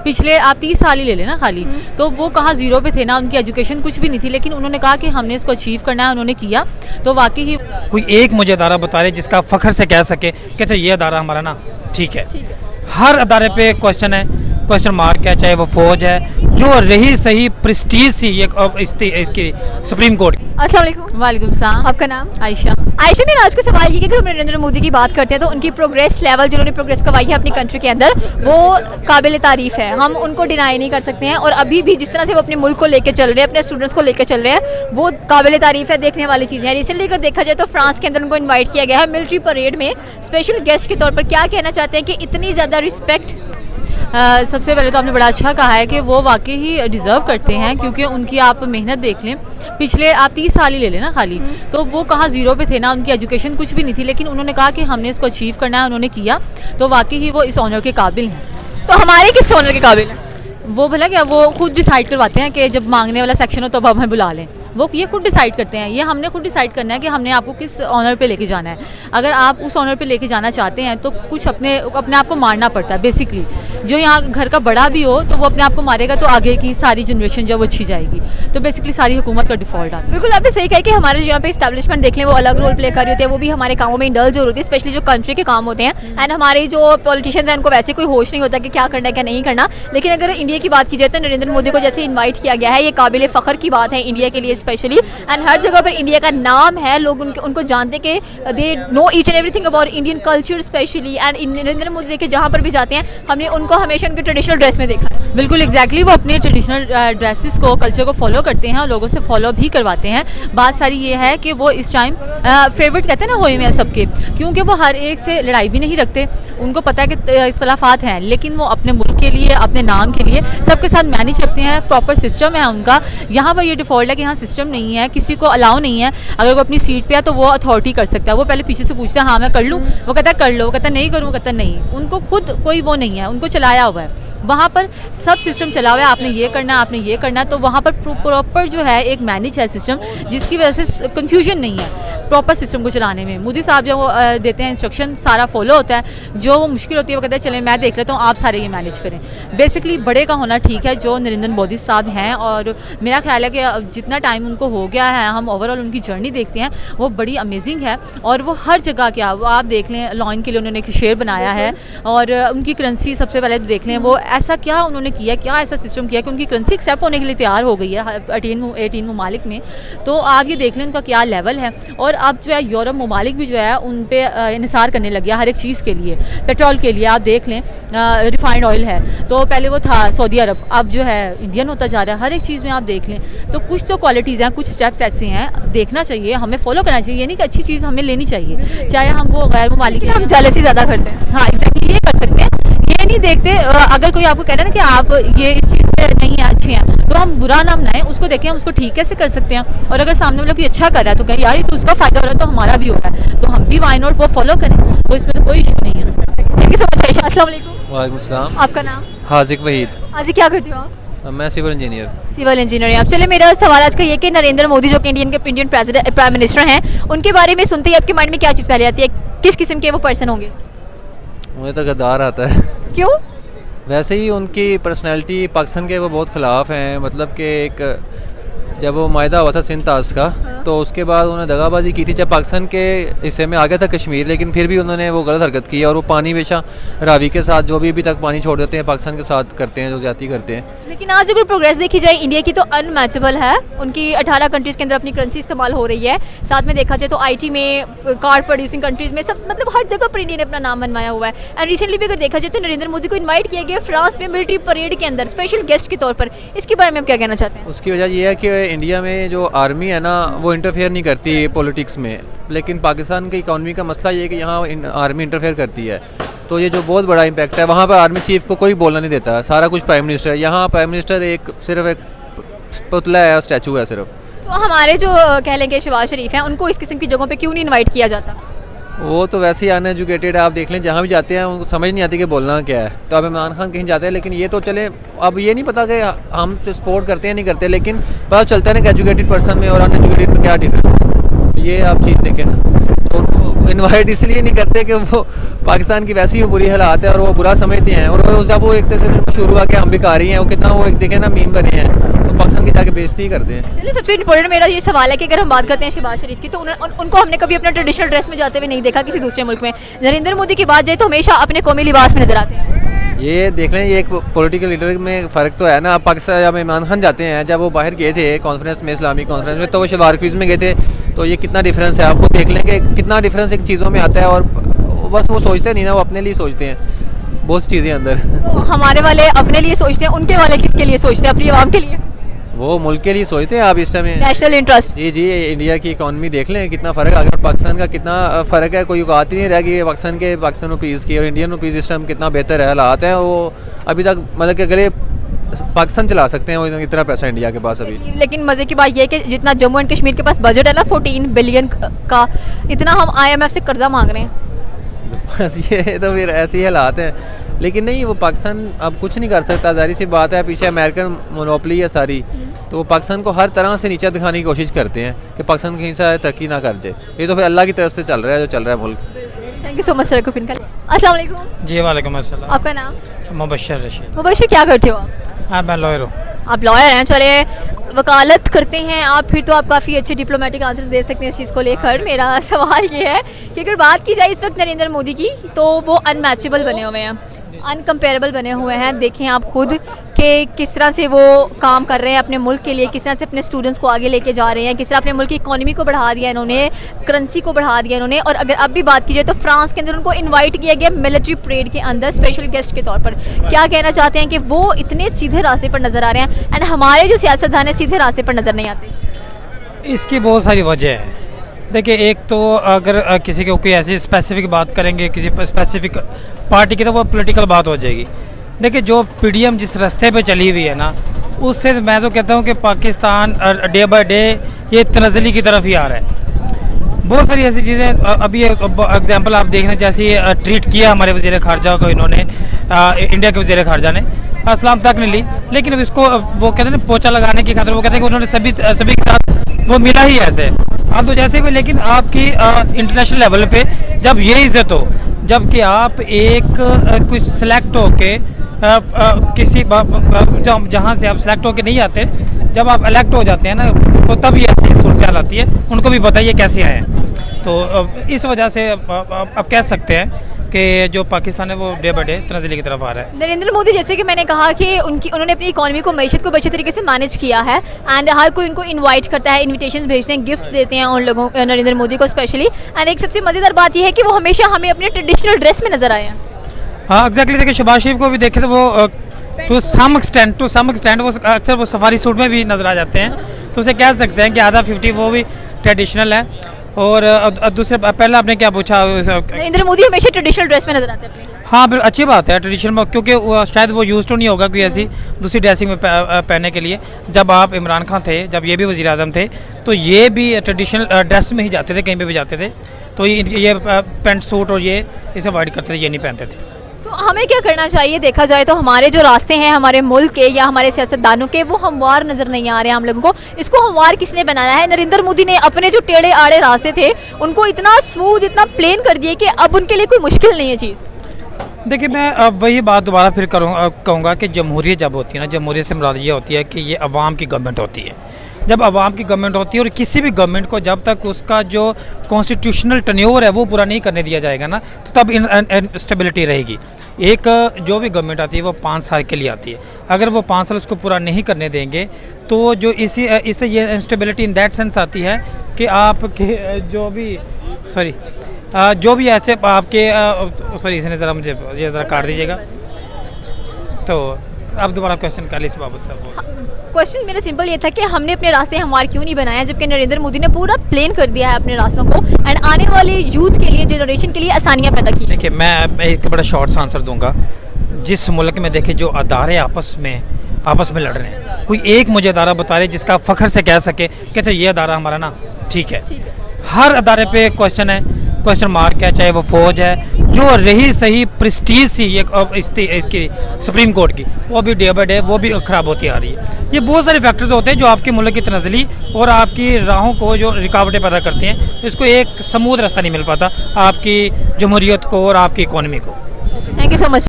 पिछले आप 30 साल ही ले लेना खाली, तो वो कहाँ ज़ीरो पे थे ना, उनकी एजुकेशन कुछ भी नहीं थी, लेकिन उन्होंने कहा कि हमने इसको अचीव करना है, उन्होंने किया। तो वाकई ही कोई एक मुझे अदारा बता रहे जिसका फ़ख्र से कह सके कि अच्छा ये अदारा हमारा ना ठीक है। हर अदारे पे क्वेश्चन है, क्वेश्चन मार्क है, चाहे वो फौज है जो रही सही प्रेस्टीज सी इसकी सुप्रीम कोर्ट। अस्सलाम वालेकुम। वालेकुम सलाम। आपका नाम? आयशा। आयशा, मैंने आज का सवाल ये कि अगर हम नरेंद्र मोदी की बात करते हैं तो उनकी प्रोग्रेस लेवल, जिन्होंने प्रोग्रेस करवाई है अपनी कंट्री के अंदर, वो काबिल तारीफ़ है, हम उनको डिनाई नहीं कर सकते हैं। और अभी भी जिस तरह से वो अपने मुल्क को लेकर चल रहे हैं, अपने स्टूडेंट्स को लेकर चल रहे हैं, वो काबिल तारीफ़ है, देखने वाली चीज़ें हैं। रिसेंटली अगर देखा जाए तो फ्रांस के अंदर उनको इन्वाइट किया गया है मिलिट्री परेड में स्पेशल गेस्ट के तौर पर। क्या कहना चाहते हैं कि इतनी ज़्यादा रिस्पेक्ट? सबसे पहले तो आपने बड़ा अच्छा कहा है कि वो वाकई ही डिज़र्व करते हैं, क्योंकि उनकी आप मेहनत देख लें, पिछले आप 30 साल ही ले लें ना खाली, तो वो कहाँ ज़ीरो पे थे ना, उनकी एजुकेशन कुछ भी नहीं थी, लेकिन उन्होंने कहा कि हमने इसको अचीव करना है, उन्होंने किया। तो वाकई ही वो इस ऑनर के काबिल हैं। तो हमारे किस ऑनर के काबिल हैं? वो भला क्या, वो खुद डिसाइड करवाते हैं कि जब मांगने वाला सेक्शन हो तो अब हमें बुला लें, वो ये खुद डिसाइड करते हैं। ये हमने खुद डिसाइड करना है कि हमने आपको किस ऑनर पे लेके जाना है। अगर आप उस ऑनर पे लेके जाना चाहते हैं तो कुछ अपने आप को मारना पड़ता है बेसिकली। जो यहाँ घर का बड़ा भी हो तो वो अपने आप को मारेगा, तो आगे की सारी जनरेशन जो वो अच्छी जाएगी। तो बेसिकली सारी हुकूमत का डिफ़ॉल्ट आता है। बिल्कुल आपने सही कहा कि हमारे जो यहाँ पे इस्टेब्लिशमेंट देख लें वो अलग रोल प्ले कर रही होती है, वो भी हमारे कामों में इंडल्ज हो रही है, स्पेशली जो कंट्री के काम होते हैं। एंड हमारे जो पॉलिटिशियंस हैं उनको वैसे कोई होश नहीं होता कि क्या करना है क्या नहीं करना। लेकिन अगर इंडिया की बात की जाए तो नरेंद्र मोदी को जैसे इन्वाइट किया गया है, ये काबिल फ़ख्र की बात है इंडिया के लिए स्पेशली। एंड हर जगह पर इंडिया का नाम है, लोग उनको जानते कि they know each and everything about Indian culture specially. And Narendra Modi देखिए जहाँ पर भी जाते हैं हमने उनको हमेशा उनके ट्रेडिशनल ड्रेस में देखा है। बिल्कुल एग्जैक्टली, वो अपने ट्रेडिशनल ड्रेसेस को, कल्चर को फॉलो करते हैं और लोगों से फॉलो भी करवाते हैं। बात सारी ये है कि वो इस टाइम फेवरेट कहते हैं ना होए में सबके, क्योंकि वो हर एक से लड़ाई भी नहीं रखते। उनको पता है कि इख्तलाफात हैं, लेकिन वो अपने मुल्क के लिए, अपने नाम के लिए सबके साथ मैनेज रखते हैं। प्रॉपर सिस्टम है उनका। यहाँ पर ये डिफ़ॉल्ट है कि यहाँ सिस्टम नहीं है, किसी को अलाउ नहीं है। अगर वो अपनी सीट पे है तो वो अथॉरिटी कर सकता है। वो पहले पीछे से पूछता है हाँ मैं कर लूँ, वो कहता है कर लो, वो कहता है नहीं करूँ, वो कहता है नहीं। उनको खुद कोई वो नहीं है, उनको चलाया हुआ है। वहाँ पर सब सिस्टम चला हुआ है, आपने ये करना है, आपने ये करना है। तो वहाँ पर प्रॉपर जो है एक मैनेज है सिस्टम, जिसकी वजह से कन्फ्यूजन नहीं है प्रॉपर सिस्टम को चलाने में। मोदी साहब जो देते हैं इंस्ट्रक्शन सारा फॉलो होता है। जो वो मुश्किल होती है वो कहते हैं चलें मैं देख लेता हूँ, आप सारे ये मैनेज करें। बेसिकली बड़े का होना ठीक है जो नरेंद्र मोदी साहब हैं। और मेरा ख्याल है कि जितना टाइम उनको हो गया है, हम ओवरऑल उनकी जर्नी देखते हैं वो बड़ी अमेजिंग है। और वो हर जगह क्या, वो आप देख लें लॉयन के लिए उन्होंने एक शेर बनाया है, और उनकी करेंसी सबसे पहले देख लें वो ऐसा क्या उन्होंने किया, क्या ऐसा सिस्टम किया कि उनकी करेंसी एक्सेप्ट होने के लिए तैयार हो गई है 18 ममालिक में। तो आप ये देख लें उनका क्या लेवल है। और अब जो है यूरोप ममालिक भी जो है उन पर इन्हिसार करने लग गया हर एक चीज़ के लिए। पेट्रोल के लिए आप देख लें रिफाइंड ऑयल है, तो पहले वो था सऊदी अरब, अब जो है इंडियन होता जा रहा है। हर एक चीज़ में आप देख लें तो कुछ तो क्वालिटीज़ हैं, कुछ स्टेप्स ऐसे हैं, देखना चाहिए, हमें फॉलो करना चाहिए। ये नहीं कि अच्छी चीज़ हमें लेनी चाहिए, चाहे हम वो गैर ममालिक हैं। हम जेलसी ज़्यादा करते हैं। हाँ एग्जैक्टली, ये कर सकते हैं। ये नहीं देखते अगर कोई आपको कह रहा है ना कि आप ये इस चीज़ पे नहीं है, अच्छे हैं, तो हम बुरा नाम बनाएं, उसको देखें हम उसको ठीक कैसे कर सकते हैं। और अगर सामने वाला कोई अच्छा कर रहा है तो कहें यार ये तो उसका फ़ायदा हो रहा है तो हमारा भी हो रहा है, तो हम भी वाई नॉट वो फॉलो करें। तो इसमें तो कोई इशू नहीं है। Thank you so much Ayesha. अस्सलाम वालेकुम। वालेकुम सलाम। आपका नाम? हाजिक वहीद। आज क्या करते हो आप? मैं सिविल इंजीनियर। सिविल इंजीनियर आप। चलिए मेरा सवाल आज का ये कि नरेंद्र मोदी जो कि इंडियन प्राइम मिनिस्टर हैं, उनके बारे में सुनते ही आपके माइंड में क्या चीज़ पहले आती है? किस किस्म के वो पर्सन होंगे? मुझे तो गद्दार आता है। क्यों? वैसे ही उनकी पर्सनैलिटी पाकिस्तान के वो बहुत ख़िलाफ़ हैं। मतलब कि एक जब वो मायदा हुआ था सिंध तास का, तो उसके बाद उन्होंने दगाबाजी की थी जब पाकिस्तान के हिस्से में आ गया था कश्मीर, लेकिन फिर भी उन्होंने वो गलत हरकत की। और वो पानी हमेशा रावी के साथ जो भी अभी तक पानी छोड़ देते हैं पाकिस्तान के साथ करते हैं, जो ज़्यादती करते हैं। लेकिन आज अगर प्रोग्रेस देखी जाए इंडिया की तो अनमैचेबल है। उनकी 18 कंट्रीज़ के अंदर अपनी करेंसी इस्तेमाल हो रही है। साथ में देखा जाए तो IT में, कार प्रोड्यूसिंग कंट्रीज़ में, सब मतलब हर जगह पर इंडिया ने अपना नाम बनवाया हुआ है। एंड रिसेंटली भी अगर देखा जाए तो नरेंद्र मोदी को इन्वाइट किया गया फ्रांस में मिलिट्री परेड के अंदर स्पेशल गेस्ट के तौर पर। इसके बारे में आप क्या कहना चाहते हैं? उसकी वजह यह है कि इंडिया में जो आर्मी है ना वो इंटरफेयर नहीं करती पॉलिटिक्स में, लेकिन पाकिस्तान की इकॉनमी का मसला ये है कि यहाँ आर्मी इंटरफेयर करती है। तो ये जो बहुत बड़ा इम्पैक्ट है, वहाँ पर आर्मी चीफ को कोई बोलना नहीं देता, सारा कुछ प्राइम मिनिस्टर है। यहाँ प्राइम मिनिस्टर सिर्फ एक पुतला है, स्टैचू है सिर्फ। तो हमारे जो कह लेंगे शहबाज शरीफ हैं, उनको इस किस्म की जगहों पे क्यों नहीं इनवाइट किया जाता? वो तो वैसे ही अनएजुकेटेड है, आप देख लें जहाँ भी जाते हैं उनको समझ नहीं आती कि बोलना क्या है। तो अब इमरान खान कहीं जाते हैं, लेकिन ये तो चले अब ये नहीं पता कि हम सपोर्ट करते हैं नहीं करते, लेकिन पता चलता है ना कि एजुकेटेड पर्सन में और अनएजुकेटेड में क्या डिफरेंस है। ये आप चीज़ देखें ना, तो उनको इनवाइट इसलिए नहीं करते कि वो पाकिस्तान की वैसी ही बुरी हालात है और वो बुरा समझते हैं, और जब वो एक दिन मशहूर हुआ कि हम भिखारी हैं, वो कितना वो एक देखे ना मीम बने हैं, तो पाकिस्तान की जाके बेइज्जती ही करते हैं। चलिए, सबसे इम्पोर्टेंट मेरा ये सवाल है कि अगर हम बात करते हैं शहबाज शरीफ की, तो उनको हमने कभी अपना ट्रेडिशनल ड्रेस में जाते हुए नहीं देखा किसी दूसरे मुल्क में। नरेंद्र मोदी की बात जाए तो हमेशा अपने कौमी लिबास में नजर आते हैं। ये देख लें, ये एक पॉलिटिकल लीडर में फ़र्क तो है ना। अब पाकिस्तान जब इमरान खान जाते हैं, जब वो बाहर गए थे कॉन्फ्रेंस में, इस्लामी कॉन्फ्रेंस में, तो वो शलवार कमीज़ में गए थे, तो ये कितना डिफरेंस है आपको देख लें कि कितना डिफरेंस एक चीज़ों में आता है। और बस वो सोचते नहीं ना, वो अपने लिए सोचते हैं बहुत सी चीज़ें अंदर। तो हमारे वाले अपने लिए सोचते हैं, उनके वाले किसके लिए सोचते हैं? अपनी आवाम के लिए, वो मुल्क के लिए सोचते हैं। आप इस टाइम नेशनल इंटरेस्ट। जी, इंडिया की इकॉनमी देख लें कितना फ़र्क आ गया, पाकिस्तान का कितना फ़र्क है। कोई औकात ही नहीं रह गई पाकिस्तान रुपीज़ की और इंडियन रुपीज़ इस टाइम कितना बेहतर है हालात हैं। वो अभी तक मतलब कि अगर ये पाकिस्तान चला सकते हैं, वो इतना पैसा इंडिया के पास अभी। लेकिन मज़े की बात यह है कि जितना जम्मू एंड कश्मीर के पास बजट है ना 14 बिलियन का, इतना हम IMF से कर्जा मांग रहे हैं। बस ये तो फिर ऐसे ही हालात हैं। लेकिन नहीं, वो पाकिस्तान अब कुछ नहीं कर सकता, ज़ाहिर सी बात है। पीछे अमेरिकन मोनोपोली है सारी, तो वो पाकिस्तान को हर तरह से नीचे दिखाने की कोशिश करते हैं कि पाकिस्तान कहीं से तरक्की ना कर जाए। ये तो फिर अल्लाह की तरफ से चल रहा है जो चल रहा है मुल्क। Thank you so much sir को पिन कर। अस्सलाम वालेकुम। जी वालेकुम अस्सलाम। आपका नाम? मुबशर रशीद। मुबशर, क्या करते हो आप? हाँ, मैं लॉयर हूँ। आप लॉयर हैं, चले वकालत करते हैं आप, फिर तो आप काफ़ी अच्छे डिप्लोमेटिक आंसर्स दे सकते हैं इस चीज़ को लेकर। मेरा सवाल ये है कि अगर बात की जाए इस वक्त नरेंद्र मोदी की, तो वो अनमैचेबल बने हुए हैं, अनकम्पेरेबल बने हुए हैं। देखें आप खुद कि किस तरह से वो काम कर रहे हैं अपने मुल्क के लिए, किस तरह से अपने स्टूडेंट्स को आगे लेके जा रहे हैं, किस तरह अपने मुल्क की इकॉनमी को बढ़ा दिया इन्होंने, करेंसी को बढ़ा दिया इन्होंने। और अगर अब भी बात की जाए तो फ्रांस के अंदर उनको इनवाइट किया गया मिलिट्री परेड के अंदर स्पेशल गेस्ट के तौर पर। क्या कहना चाहते हैं कि वो इतने सीधे रास्ते पर नज़र आ रहे हैं एंड हमारे जो सियासतदान है सीधे रास्ते पर नज़र नहीं आते? इसकी बहुत सारी वजह है। देखिए, एक तो अगर किसी को कोई ऐसी स्पेसिफिक बात करेंगे किसी स्पेसिफिक पार्टी की, तो वो पॉलिटिकल बात हो जाएगी। देखिए, जो PDM जिस रास्ते पे चली हुई है ना, उससे मैं तो कहता हूँ कि पाकिस्तान डे बाय डे ये तनज़ली की तरफ ही आ रहा है। बहुत सारी ऐसी चीज़ें, अभी एग्जांपल आप देखना, जैसे ट्रीट किया हमारे वज़ीर ख़ारजा को इन्होंने, इंडिया के वज़ीर ख़ारजा ने सलाम तक नहीं ली, लेकिन इसको वो कहते हैं ना पोचा लगाने की खातिर, वो कहते हैं कि उन्होंने सभी के साथ वो मिला ही ऐसे। आप तो जैसे भी, लेकिन आपकी इंटरनेशनल लेवल पे जब ये इज़्ज़त हो, जबकि आप एक कुछ सेलेक्ट होके किसी जहाँ से आप सेलेक्ट होके नहीं आते, जब आप इलेक्ट हो जाते हैं ना, तो तब ये ऐसी सूरत आती है। उनको भी बताइए कैसे आए हैं। तो इस वजह से आप कह सकते हैं कि जो पाकिस्तान है वो डे बाय डे तनज़ली की तरफ आ रहा है। नरेंद्र मोदी, जैसे कि मैंने कहा कि उन्होंने अपनी इकॉनमी को, मईशत को अच्छे तरीके से मैनेज किया है एंड हर कोई उनको इनवाइट करता है, इनविटेशंस भेजते हैं, गिफ्ट देते हैं उन लोगों, नरेंद्र मोदी को स्पेशली। एंड एक सबसे मज़ेदार बात यह है कि वो हमेशा हमें अपने ट्रेडिशनल ड्रेस में नजर आए हैं। हाँ, एग्जैक्टली। देखिए, शहबाज शरीफ को भी देखे तो वो टू सम एक्सटेंट वो अक्सर वो सफारी सूट में भी नजर आ जाते हैं, तो उसे कह सकते हैं कि आधा 50 वो भी ट्रेडिशनल है। और दूसरे, पहले आपने क्या पूछा? नरेंद्र मोदी हमेशा ट्रेडिशनल ड्रेस में नजर आते हैं। हाँ, बिल्कुल अच्छी बात है ट्रेडिशनल में, क्योंकि शायद वो यूज़ तो नहीं होगा कोई ऐसी दूसरी ड्रेसिंग में पहनने के लिए। जब आप इमरान खान थे, जब ये भी वज़ीर आज़म थे, तो ये भी ट्रेडिशनल ड्रेस में ही जाते थे, कहीं पे भी जाते थे। तो ये पेंट सूट और ये इसे अवॉइड करते थे, ये नहीं पहनते थे। तो हमें क्या करना चाहिए? देखा जाए तो हमारे जो रास्ते हैं हमारे मुल्क के या हमारे सियासतदानों के, वो हमवार नज़र नहीं आ रहे हैं हम लोगों को। इसको हमवार किसने बनाया है? नरेंद्र मोदी ने अपने जो टेढ़े आड़े रास्ते थे उनको इतना स्मूथ, इतना प्लेन कर दिए कि अब उनके लिए कोई मुश्किल नहीं है चीज़। देखिए, मैं वही बात दोबारा फिर कहूँगा कि जमहूरियत जब होती है ना, जमहूरियत से मुराद ये होती है कि ये अवाम की गवर्नमेंट होती है। जब अवाम की गवर्नमेंट होती है, और किसी भी गवर्नमेंट को जब तक उसका जो कॉन्स्टिट्यूशनल टन्योर है वो पूरा नहीं करने दिया जाएगा ना, तो तब स्टेबिलिटी रहेगी। एक जो भी गवर्नमेंट आती है वो 5 साल के लिए आती है। अगर वो 5 साल उसको पूरा नहीं करने देंगे, तो जो इससे ये इंस्टेबिलिटी इन दैट सेंस आती है कि आपके जो भी ऐसे आपके इसने ज़रा मुझे ये ज़रा काट दीजिएगा। तो अब दोबारा क्वेश्चन कर ली इस बाबत। क्वेश्चन मेरा सिंपल ये था कि हमने अपने रास्ते हमारे क्यों नहीं बनाए, जबकि नरेंद्र मोदी ने पूरा प्लेन कर दिया है अपने रास्तों को एंड आने वाले यूथ के लिए, जनरेशन के लिए आसानियाँ पैदा की। देखिए, मैं एक बड़ा शॉर्ट आंसर दूंगा। जिस मुल्क में देखिए जो अदारे आपस में लड़ रहे हैं, कोई एक मुझे अदारा बता रहे जिसका फ़ख्र से कह सके कि अच्छा ये अदारा हमारा ना ठीक है। हर अदारे पे क्वेश्चन मार्क है, चाहे वो फ़ौज है, जो रही सही प्रेस्टीज थी एक इसकी सुप्रीम कोर्ट की, वो भी डे बाई डे वो भी ख़राब होती आ रही है। ये बहुत सारे फैक्टर्स होते हैं जो आपके मुल्क की तनज़ली और आपकी राहों को जो रुकावटें पैदा करते हैं, इसको एक स्मूथ रास्ता नहीं मिल पाता आपकी जमहूरियत को और आपकी इकॉनमी को। Thank you so much.